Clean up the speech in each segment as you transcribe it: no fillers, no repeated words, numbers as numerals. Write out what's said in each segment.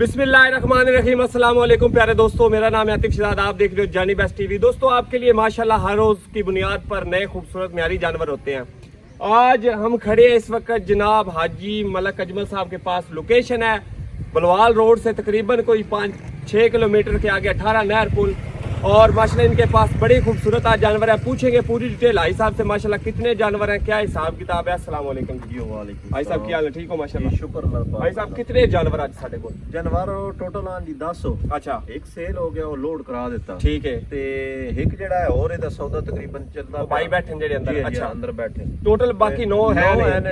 बिस्मिल्लाहिर्रहमानिर्रहीम। अस्सलाम वालेकुम प्यारे दोस्तों, मेरा नाम है आतिफ शहजाद। आप देख रहे हो जानी बेस्ट टीवी। दोस्तों, आपके लिए माशाल्लाह हर रोज की बुनियाद पर नए खूबसूरत म्यारी जानवर होते हैं। आज हम खड़े हैं इस वक्त जनाब हाजी मलक अजमल साहब के पास। लोकेशन है बलवाल रोड से तकरीबन कोई 5-6 किलोमीटर के आगे 18 नहर पुल। और माशाल्लाह इनके पास बड़ी खूबसूरत आज जानवर है। पूछेंगे पूरी डिटेल भाई साहब से माशाल्लाह कितने जानवर हैं, क्या हिसाब किताब है। अस्सलाम वालेकुम भाई साहब, क्या हाल है? ठीक हो माशाल्लाह? शुक्र अल्लाह। भाई साहब कितने जानवर आज साढ़े को? जानवर टोटल हाँ जी 10 हो। अच्छा, एक सेल हो गया, वो लोड करा देता। ठीक है। ते एक जेड़ा है और ਇਹਦਾ सौदा तकरीबन चलदा भाई बैठे जेडे अंदर। अच्छा, अंदर बैठे टोटल बाकी 9 है।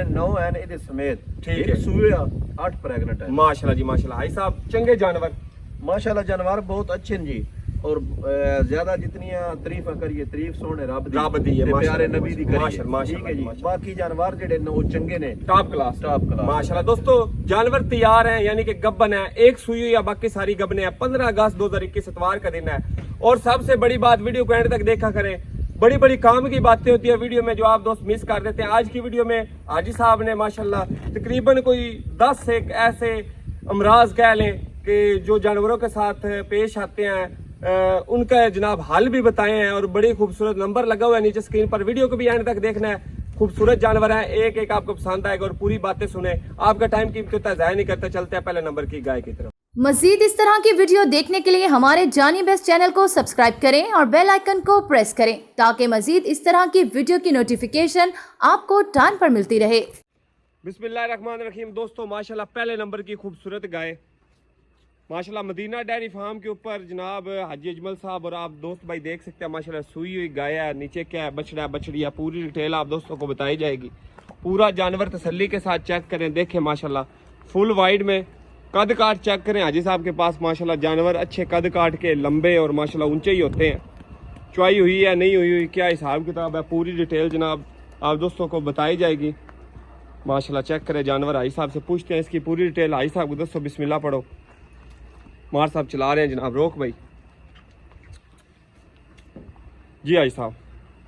9 है ਇਹਦੇ समेत। ठीक एक है। सूए 8 प्रेग्नेंट है। माशाल्लाह जी माशाल्लाह। भाई साहब चंगे जानवर माशाल्लाह जानवर बहुत अच्छे हैं जी। और ज्यादा जितनी तारीफ करिए तारीफ सोने रब दी है। प्यारे नबी दी करिए। माशाल्लाह ठीक है जी। बाकी जानवर जेडे ने वो चंगे ने, टॉप क्लास माशाल्लाह। दोस्तों जानवर तैयार हैं, यानी कि गब्बन है, एक सुई या बाकी सारी गब्बने हैं। 15 अगस्त 2021 इतवार का दिन है। और सबसे बड़ी बात, वीडियो को एंड तक देखा करें, बड़ी बड़ी काम की बातें होती है वीडियो में जो आप दोस्त मिस कर देते हैं। आज की वीडियो में हाजी साहब ने माशाल्लाह तकरीबन कोई 10 से ऐसे अमराज कह लें कि जो जानवरों के साथ पेश आते हैं उनका जनाब हल भी बताए हैं। और बड़ी खूबसूरत नंबर लगा हुआ है नीचे स्क्रीन पर। वीडियो को भी एंड तक देखना है। खूबसूरत जानवर है, एक एक आपको पसंद आएगा और पूरी बातें सुने। आपका टाइम कीमती होता है, ज़ाया नहीं करते। चलते हैं पहले नंबर की गाय की तरफ। मजीद इस तरह की वीडियो देखने के लिए हमारे जानी बेस्ट चैनल को सब्सक्राइब करें और बेल आइकन को प्रेस करें ताकि मजीद इस तरह की वीडियो की नोटिफिकेशन आपको टाइम पर मिलती रहे। बिस्मिल्लाहिर्रहमानिर्रहीम। दोस्तों माशाल्लाह पहले नंबर की खूबसूरत गाय माशाल्लाह मदीना डेयरी फार्म के ऊपर जनाब हाजी अजमल साहब और आप दोस्त भाई देख सकते हैं माशाल्लाह सुई हुई गाय है। नीचे क्या है, बछड़ा है, बछड़ी है। पूरी डिटेल आप दोस्तों को बताई जाएगी। पूरा जानवर तसल्ली के साथ चेक करें, देखें माशाल्लाह फुल वाइड में। कद काट चेक करें हाजी साहब के पास माशाल्लाह जानवर अच्छे कद काट के लंबे और माशाल्लाह ऊंचे ही होते हैं। चुआई हुई है नहीं हुई, क्या हिसाब किताब है, पूरी डिटेल जनाब आप दोस्तों को बताई जाएगी। माशाल्लाह चेक करें जानवर। हाजी साहब से पूछते हैं इसकी पूरी डिटेल। हाजी साहब को दोस्तों बिस्मिल्लाह पढ़ो। मार साहब चला रहे हैं जनाब, रोक भाई जी। आई साहब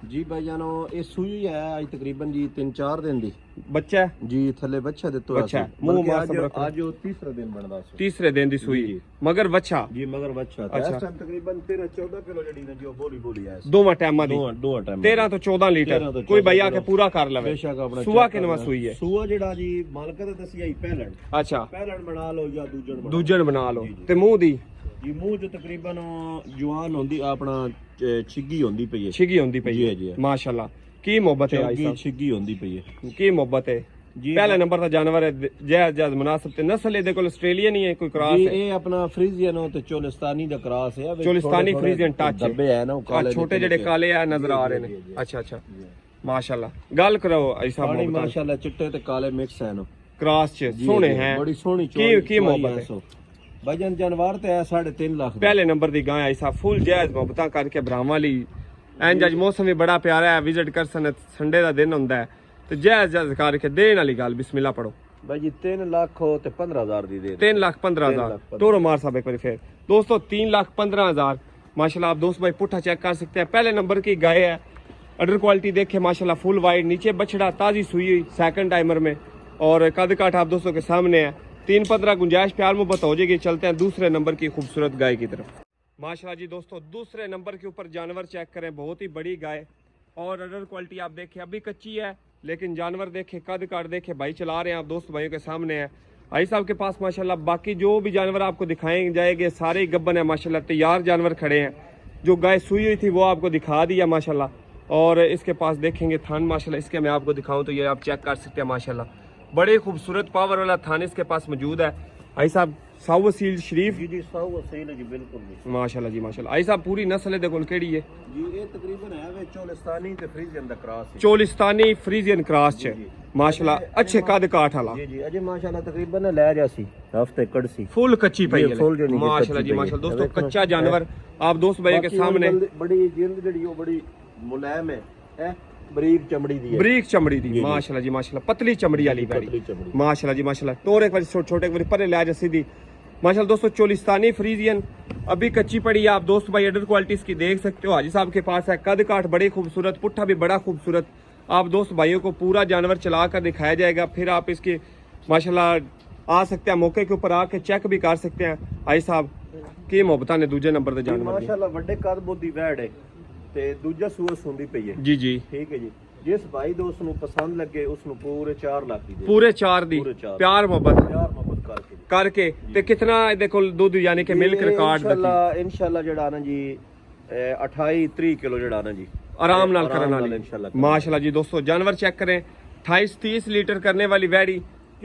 जी भाई जानो ये सूई है आज तकरीबन जी 3-4 दिन दी बच्चा है जी। थले बच्चा दितो बच्चा है। मुंह मार सब रखो। आज वो तीसरा दिन बनदा सो। तीसरे दिन दी सुई मगर बच्चा जी मगर बच्चा। अच्छा। इस टाइम तकरीबन 13-14 किलो जड़ी ने जो बोली है। दोवां टाइमां दी दो टाइम 13 तो 14 लीटर कोई भैया के पूरा कर लवे। बेशक अपना सुआ किनवा सुई है? सुआ जेड़ा जी मालक ने दसी आई पहलन। अच्छा, पहलन बना लो या दूजन बना लो। ते मुंह दी जी मुंह जो तकरीबन जवान होंदी अपना छिग्गी होंदी पई है। छिगी होंदी पई है माशाल्लाह। की मोहब्बत है आई साहब, छिग्गी होंदी पई है। की मोहब्बत है जी। पहले नंबर दा जानवर है, जायज जायज मुनासिब ते नस्ल ए दे कोल ऑस्ट्रेलियन ही है, कोई क्रॉस है? ये अपना फ्रीजियन हो ते चोलिस्तानी दा क्रॉस है। चोलिस्तानी फ्रीजियन टच डब्बे है ना, काले छोटे जेडे काले है नजर आ रहे ने। अच्छा अच्छा माशाल्लाह। गल करो आई साहब माशाल्लाह चिट्टे ते काले मिक्स है ना, क्रॉस च सोने हैं, बड़ी सोहनी की मोहब्बत है। वजन जानवर ते है 3.5 लाख। पहले नंबर दी गाय आई साहब फुल जायज मोहब्बतां करके भरावां ली। एंज अज मौसम भी बड़ा प्यारा है, विजिट कर सन, संडे दा दिन हुंदा है ते जायज जायज करके देन वाली गल। बिस्मिल्लाह पढ़ो भाई जी। 3 लाख हो ते 15,000 दी दे। 3,15,000 तोरो मार साहब एक बार फिर दोस्तों 3,15,000 माशाल्लाह। आप दोस्त भाई पुट्ठा चेक कर सकते हैं। पहले नंबर की गाय है, अडर क्वालिटी देखे माशाल्लाह फुल वाइड, नीचे बछड़ा ताजी सुई हुई सेकंड टाइमर में और कद काठ आप दोस्तों के सामने है। 3-15 गुंजाइश प्यार मोहब्बत हो जाएगी। चलते हैं दूसरे नंबर की खूबसूरत गाय की तरफ। माशाल्लाह जी दोस्तों दूसरे नंबर के ऊपर जानवर चेक करें, बहुत ही बड़ी गाय और अडर क्वालिटी आप देखें, अभी कच्ची है लेकिन जानवर देखे, कद काट देखे, भाई चला रहे हैं आप दोस्त भाइयों के सामने है। भाई साहब के पास माशाल्लाह बाकी जो भी जानवर आपको दिखाए जाएंगे सारे गब्बन है माशाल्लाह। तैयार जानवर खड़े हैं। जो गाय सुई हुई थी वो आपको दिखा दिया माशाल्लाह। और इसके पास देखेंगे थान माशाल्लाह, इसके मैं आपको दिखाऊं तो ये आप चेक कर सकते हैं माशाल्लाह। बड़े खूबसूरत पावर वाला थान इसके पास मौजूद है। भाई साहब साउ वसील शरीफ जी जी साउ वसील है जी बिल्कुल जी माशाल्लाह जी माशाल्लाह। आई साहब पूरी नस्ल दे कोल केड़ी है जी? ये तकरीबन है वे चोलिस्तानी ते फ्रीजियन दा क्रॉस है। चोलिस्तानी फ्रीजियन क्रॉस च माशाल्लाह अच्छे कद काठ वाला जी जी। अजे माशाल्लाह तकरीबन ले जासी हफ्ते कड़सी फुल कच्ची पई है माशाल्लाह जी माशाल्लाह। दोस्तों कच्चा जानवर आप दोस्त भाई के सामने। बड़ी जिल्द जड़ी वो बड़ी मुलायम है, बरीक चमड़ी दी है। बरीक चमड़ी दी माशाल्लाह जी माशाल्लाह। पतली चमड़ी वाली गाड़ी माशाल्लाह जी माशाल्लाह। तोर एक बार छोटे एक बार परे ले जा सीधी माशाल्लाह। दोस्तों चोलिस्तानी फ्रीजियन अभी कच्ची पड़ी है। आप दोस्त भाई अडर क्वालिटी की देख सकते हो। हाजी साहब के पास है, कद काठ बड़े खूबसूरत, पुट्ठा भी बड़ा खूबसूरत। आप दोस्त भाइयों को पूरा जानवर चला कर दिखाया जाएगा, फिर आप इसके माशाल्लाह आ सकते हैं मौके के ऊपर आके चेक भी कर सकते हैं। आई साहब की मोहब्बत ने दूजे नंबर ते जानवर दी। माशाल्लाह वड्डे कद बुद्ध दी वैड़ है ते दूजा सूअर सुंदी पई है। जी जी ठीक है जी। जिस भाई दोस्त ਨੂੰ पसंद लगे उसਨੂੰ पूरे 4 लाख ਦੀ पूरे 4 दी पूरे 4 प्यार मोहब्बत प्यार मोहब्बत करके करके ते कितना ਇਹਦੇ ਕੋਲ ਦੁੱਧ यानी कि मिल्क रिकॉर्ड इंशाल्लाह ਜਿਹੜਾ ਨਾ ਜੀ 28-30 किलो ਜਿਹੜਾ ਨਾ जी आराम नाल करने आराम नाल वाली इंशाल्लाह। माशाल्लाह जी दोस्तों जानवर चेक करें 28-30 लीटर करने वाली वैड़ी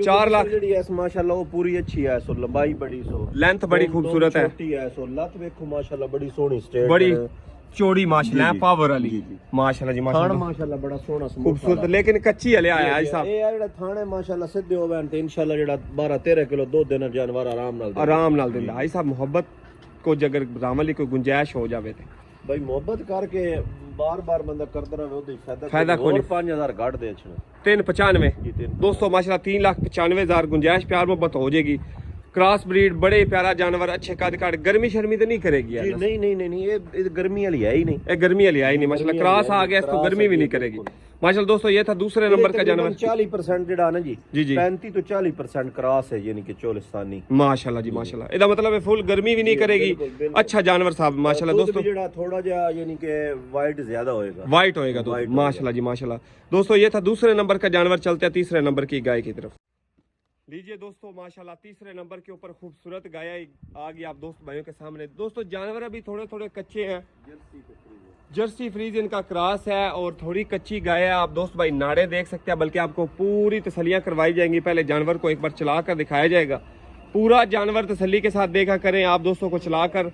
4 लाख ਜਿਹੜੀ ਐ माशाल्लाह ਉਹ पूरी अच्छी है। सो लंबाई बड़ी सो लेंथ बड़ी खूबसूरत है छोटी है। सो लत देखो माशाल्लाह बड़ी सोहनी स्ट्रेट बड़ी चौड़ी माशाल्लाह जी, पावर वाली जी, जी। माशाल्लाह जी थान माशाल्लाह माशाल्लाह बड़ा सोहना खूबसूरत लेकिन कच्ची हले आया है साहब। ਇਹ ਆ ਜਿਹੜਾ ਥਾਣੇ ਮਾਸ਼ਾਅੱਲਾ ਸਿੱਧੇ ਹੋਵੇ ਤੇ ਇਨਸ਼ਾਅੱਲਾ ਜਿਹੜਾ 12-13 ਕਿਲੋ ਦੁੱਧ ਦੇਣਾ ਜਾਨਵਰ ਆਰਾਮ ਨਾਲ आराम नाल दिंदा। आई साहब मोहब्बत को अगर रामली कोई गुंजाइश हो जावे ते भाई मोहब्बत करके बार-बार बंदा करता रहे ਉਹਦੇ फायदा और कोई 5000 घट दे छना 395 जी 3 दोस्तों माशाल्लाह 3,95,000 गुंजाइश प्यार मोहब्बत हो जाएगी। क्रॉस ब्रीड बड़े प्यारा जानवर अच्छे कद काट गर्मी शर्मी तो नहीं करेगी जी यार। नहीं ये गर्मी वाली है ही नहीं। ये गर्मी वाली आई नहीं माशाल्लाह क्रॉस आ गया इसको गर्मी भी नहीं करेगी माशाल्लाह। दोस्तों ये था दूसरे नंबर का जानवर 40% ਜਿਹੜਾ ਨਾ ਜੀ जी जी 35 ਤੋਂ 40% क्रॉस है यानी कि चोलिस्तानी माशाल्लाह जी माशाल्लाह। ਇਹਦਾ मतलब है फुल गर्मी भी नहीं करेगी। अच्छा जानवर साहब माशाल्लाह दोस्तों ਜਿਹੜਾ थोड़ा ਜਿਹਾ यानी कि वाइट ज्यादा होएगा वाइट होएगा तो White माशाल्लाह जी माशाल्लाह। दोस्तों ये था दूसरे नंबर का जानवर। चलते हैं तीसरे नंबर की गाय की तरफ। लीजिए दोस्तों माशाल्लाह तीसरे नंबर के ऊपर खूबसूरत गाय आ गई आप दोस्त भाइयों के सामने। दोस्तों जानवर अभी थोड़े थोड़े कच्चे हैं। जर्सी फ्रीजियन का क्रॉस है और थोड़ी कच्ची गाय है। आप दोस्त भाई नाड़े देख सकते हैं बल्कि आपको पूरी तसल्लियां करवाई जाएंगी। पहले जानवर को एक बार चला कर दिखाया जाएगा। पूरा जानवर तसल्ली के साथ देखा करें। आप दोस्तों को चला कर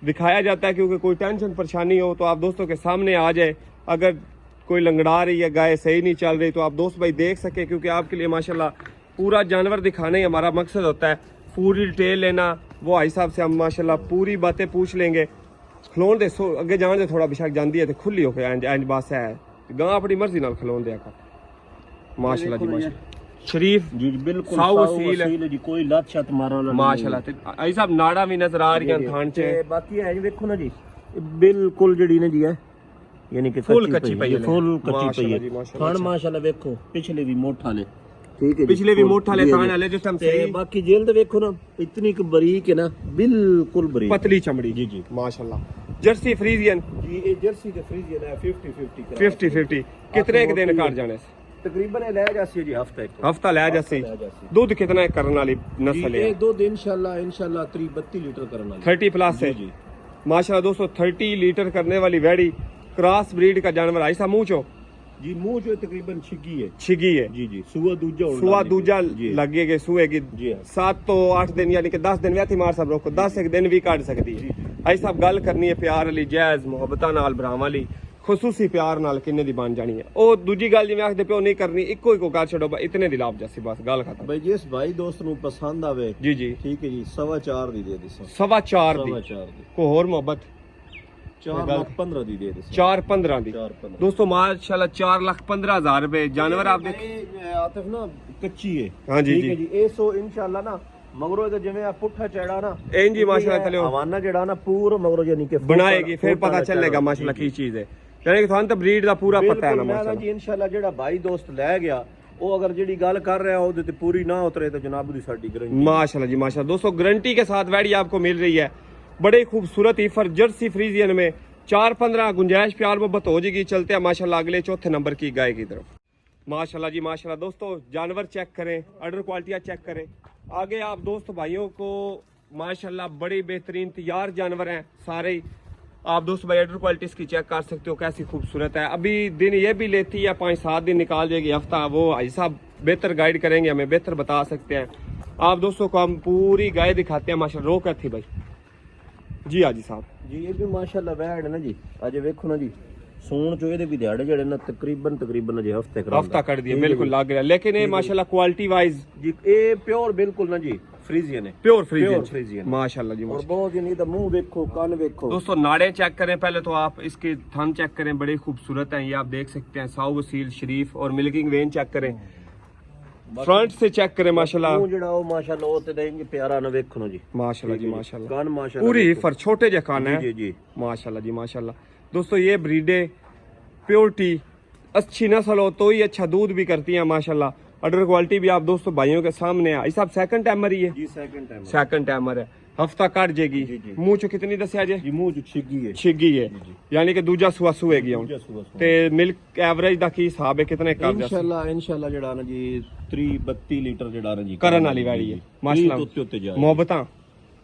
दिखाया जाता है क्योंकि कोई टेंशन परेशानी हो तो आप दोस्तों के सामने आ जाए। अगर कोई लंगड़ा रही है गाय सही नहीं चल रही तो आप दोस्त भाई देख सके क्योंकि आपके लिए माशाल्लाह पूरा जानवर दिखाना ही हमारा मकसद होता है। पूरी डिटेल लेना वो भाई साहब से हम माशाल्लाह पूरी बातें पूछ लेंगे। खलोन दे अगे जान दे थोड़ा बेशक जाती है तो खुली हो गया इंज बस है गां अपनी मर्जी नाल खलोन दिया कर माशाल्लाह जी माशाल्लाह। शरीफ जी बिल्कुल साऊ वसील है जी कोई लत छत मारन वाला माशाल्लाह। ते आई साहब नाड़ा भी नजर आ रही है थान च। बाकी है जी देखो ना जी बिल्कुल जड़ी ने जी है यानी कि फुल कच्ची पई है फुल कच्ची पई माशाल्लाह जी है। माशाल्लाह। थान माशाल्लाह देखो पिछले भी मोटा ने ठीक है जी, पिछले भी फुल मोटा ले जी, थान जी। वाले जिस हम ते सही बाकी जेल देखो ना इतनी बारीक है ना बिल्कुल बारीक पतली चमड़ी जी जी माशाल्लाह। जर्सी फ्रीजियन जी ये जर्सी के फ्रीजियन है 50-50 50-50 कितने एक दिन काट जाने से? तकरीबन ये ले जासी जी हफ्ता एक हफ्ता ले जासी। दूध कितना करने वाली नस्ल है? ये दूध इंशाल्लाह 32 लीटर करने वाली 30 प्लस है जी माशाल्लाह। दोस्तों 30 लीटर करने वाली वैड़ी क्रॉस ब्रीड का जानवर ऐसा मुंह चो जी मुंह जो तकरीबन छिगी है छिगी है जी जी सुआ दूजा होने सुआ वाली दूजा जी लगेगी सुए की जी हाँ। 7 तो 8 दिन यानी कि 10 दिन व्याथी मार सब रोको 10 एक दिन भी काट सकती है। आई साहब गल करनी है प्यार वाली जायज मुहब्बतां नाल भरावां वाली खसूसी प्यार नाल किन्ने दी बन जानी है। ओ दूजी गल जिवें आखदे पियो नहीं करनी इको इको कर छड़ो इतने दी लाभ जैसी बस गल खत्म। भाई जिस भाई दोस्त ਨੂੰ पसंद आवे जी जी ठीक है जी 4.5 ਦੀ ਦੇ ਦਿਸਾਂ 4.5 दी 4.5 ਦੀ को होर मोहब्बत 4,15,000 ਦੀ ਦੇ ਦਿਸਾਂ 4.15 दी 4.15 दोस्तों माशाल्लाह 4,15,000 रुपए जानवर आप देख आतिफ ना कच्ची है हाँ जी ठीक जी है जी ਇਹ ਸੋ इंशाल्लाह ना मगरों तो जिवें आ पुट्ठा चढ़ा ना इंज ही माशाल्लाह तले हवाना जेड़ा ना पूरा मगरों यानी कि बनाएगी फिर पता चलेगा माशाल्लाह की चीज है यानी कि थान तो ब्रीड दा पूरा पता है ना मैं माशाल्लाह। जी इंशाल्लाह जेड़ा भाई दोस्त ले गया ਉਹ ਅਗਰ ਜਿਹੜੀ ਗੱਲ ਕਰ ਰਿਹਾ ਉਹਦੇ ਤੇ ਪੂਰੀ ਨਾ ਉਤਰੇ ਤਾਂ ਜਨਾਬ ਦੀ ਸਾਡੀ ਗਰੰਟੀ माशाल्लाह जी माशाल्लाह। दोस्तों गारंटी के साथ वैड़ी आपको मिल रही है। बड़े खूबसूरत ईफर जर्सी फ्रीजियन में 4-15 गुंजाइश प्यार मोहब्बत हो जाएगी। चलते हैं माशाल्लाह अगले चौथे नंबर की गाय की तरफ। माशाल्लाह जी माशाल्लाह। दोस्तों जानवर चेक करें अडर क्वालिटियाँ चेक करें। आगे आप दोस्त भाइयों को माशाल्लाह बड़े बेहतरीन तैयार जानवर हैं सारे ही। आप दोस्त भाई अडर क्वालिटी इसकी चेक कर सकते हो कैसी खूबसूरत है। अभी दिन ये भी लेती है 5-7 दिन निकाल देगी हफ्ता। वो भाई साहब बेहतर गाइड करेंगे हमें बेहतर बता सकते हैं। आप दोस्तों को हम पूरी गाय दिखाते हैं माशाल्लाह। रो कर थी भाई जी हाजी साहब जी ये भी माशाल्लाह वैड है ना जी अजे वेखो ना जी सून चो ਇਹਦੇ ਵੀ ਦਿਹਾੜੇ ਜਿਹੜੇ ਨਾ ਤਕਰੀਬਨ ਅਜੇ ਹਫਤੇ ਕਰਾਂਦਾ हफ्ता कर दिया बिल्कुल लग रहा है लेकिन ये माशाल्लाह क्वालिटी वाइज जी ਇਹ ਪਿਓਰ ਬਿਲਕੁਲ ਨਾ ਜੀ फ्रीजियन है प्योर फ्रीजियन फ्रीजियन माशाल्लाह जी और माशाल्लाह। बहुत यानी तो मुंह देखो कान देखो दोस्तों नाड़े चेक करें पहले तो आप इसके थन चेक करें बड़े खूबसूरत हैं ये आप देख सकते हैं साऊ वसील शरीफ और मिल्किंग वेन चेक करें फ्रंट से चेक करें माशाल्लाह मुंह ਜਿਹੜਾ ਉਹ ਮਾਸ਼ਾਅੱਲਾ ਉਹ ਤੇ ਦੇਂਗੇ ਪਿਆਰਾ ਨਾ ਵੇਖੋ ਨਾ ਜੀ माशाल्लाह जी माशाल्लाह। कान माशाल्लाह पूरी फर छोटे जे कान है जी जी माशाल्लाह जी माशाल्लाह। दोस्तों ये ब्रीडे प्योरिटी अच्छी नस्ल हो तो ही अच्छा दूध भी करती हैं माशाल्लाह। अडर क्वालिटी भी आप दोस्तों भाइयों के सामने है। साहब सेकंड टाइमर ही है जी सेकंड टाइम सेकंड टाइमर है, हफ्ता कट जाएगी। जी, जी। मूंह चो कितनी दसिया जे? जी मुंह छिगी है छिगी है, यानी कि दूजा सुआ सुएगी हुन। दूजा सूआ सूआ। ते मिल्क एवरेज दा की हिसाब है, कितने कर जा इंशाल्लाह जेड़ा ना जी 32 लीटर जेड़ा ना जी करन वाली वैड़ी है माशाल्लाह। उत्ते जा मोहब्बतां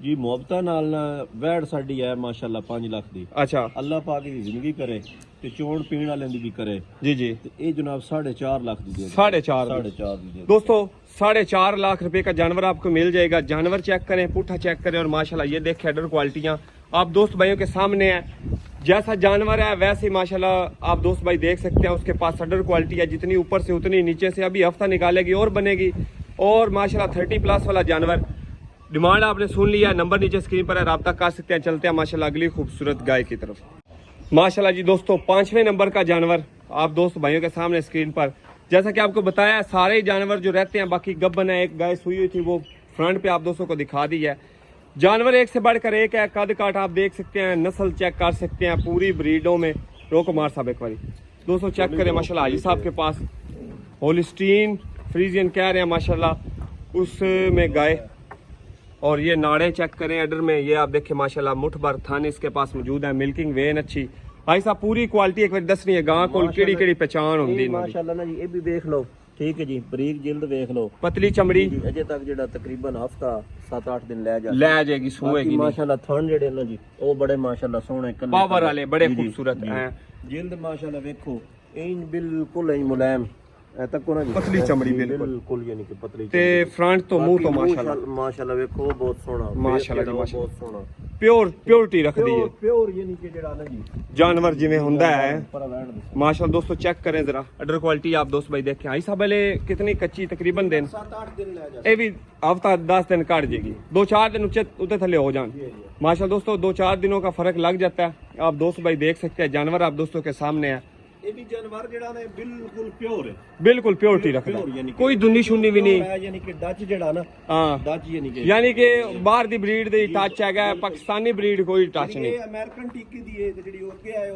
जी मोहब्बतां नाल ना वैड़ साडी है माशाल्लाह 5 लाख दी। अच्छा अल्लाह पाक दी जिंदगी करे ते चोण पीण वाले दी भी करे जी जी। ते ये जनाब 4.5 लाख दी दे 4.5 दी दे। दोस्तों 4.5 लाख रुपए का जानवर आपको मिल जाएगा। जानवर चेक करें, पुट्ठा चेक करें और माशाल्लाह ये देखें अडर क्वालिटियाँ आप दोस्त भाइयों के सामने है। जैसा जानवर है वैसे ही माशाल्लाह आप दोस्त भाई देख सकते हैं उसके पास अडर क्वालिटी है, जितनी ऊपर से उतनी नीचे से। अभी हफ्ता निकालेगी और बनेगी। और माशाल्लाह 30+ वाला जानवर, डिमांड आपने सुन लिया है, नंबर नीचे स्क्रीन पर है, रब्ता कर सकते हैं। चलते हैं माशाल्लाह अगली खूबसूरत गाय की तरफ। माशाल्लाह जी दोस्तों 5वें नंबर का जानवर आप दोस्त भाइयों के सामने स्क्रीन पर। जैसा कि आपको बताया सारे जानवर जो रहते हैं, बाकी गब्बन है, एक गाय सुई हुई थी वो फ्रंट पे आप दोस्तों को दिखा दी है। जानवर एक से बढ़कर एक है, कद काट आप देख सकते हैं, नस्ल चेक कर सकते हैं पूरी ब्रीडों में। रोको मार साहब एक बारी दोस्तों चेक करें माशाल्लाह। हाजी साहब के पास होलिस्टीन फ्रीजियन कह रहे हैं माशाल्लाह उसमें गाय। और ये नाड़े चेक करें अडर में, ये आप देखें माशाल्लाह मुठ भर थान इसके पास मौजूद है। मिल्किंग वेन अच्छी। भाई साहब पूरी क्वालिटी एक बार दसनी है गां को केड़ी केड़ी पहचान होंदी माशाल्लाह ना जी। ये भी देख लो, ठीक है जी, बरीक जिल्द देख लो, पतली चमड़ी अजे तक जेड़ा तकरीबन हफ्ता 7-8 दिन ले जाएगी सुएगी माशाल्लाह। थन जेड़े ना जी वो बड़े माशाल्लाह सोहने पावर वाले बड़े खूबसूरत हैं। जिल्द माशाल्लाह देखो इन बिल्कुल इन मुलायम तक को ना जी, पतली चमड़ी बिल्कुल यानी कि पतली ते फ्रंट तो मुंह तो माशाल्लाह माशाल्लाह देखो बहुत सोहना माशाल्लाह जी माशाल्लाह बहुत सोहना प्योरिटी रख दी है प्योर यानी कि जेड़ा ना जी जानवर जिवें हुंदा है पर वैण दे माशाल्लाह। दोस्तों चेक करें जरा अडर क्वालिटी आप दोस्त भाई देखें। आई साहब पहले कितनी कच्ची तकरीबन दिन 7-8 दिन ले जा ये भी हफ्ता 10 दिन काट जाएगी, 2-4 दिन उते थले हो जान माशाल्लाह। दोस्तों 2-4 दिनों का फर्क लग जाता है। आप दोस्त भाई देख सकते हैं जानवर आप दोस्तों के सामने है। ये भी जानवर जेड़ा ने बिल्कुल प्योर है, बिल्कुल प्योरिटी रखता है, कोई दुनी शुनी भी नहीं। यानी कि डच जेड़ा ना हाँ डच यानी कि बाहर दी ब्रीड दी टच है, पाकिस्तानी ब्रीड कोई टच नहीं। अमेरिकन टीके दी है ते जेडी ओके आए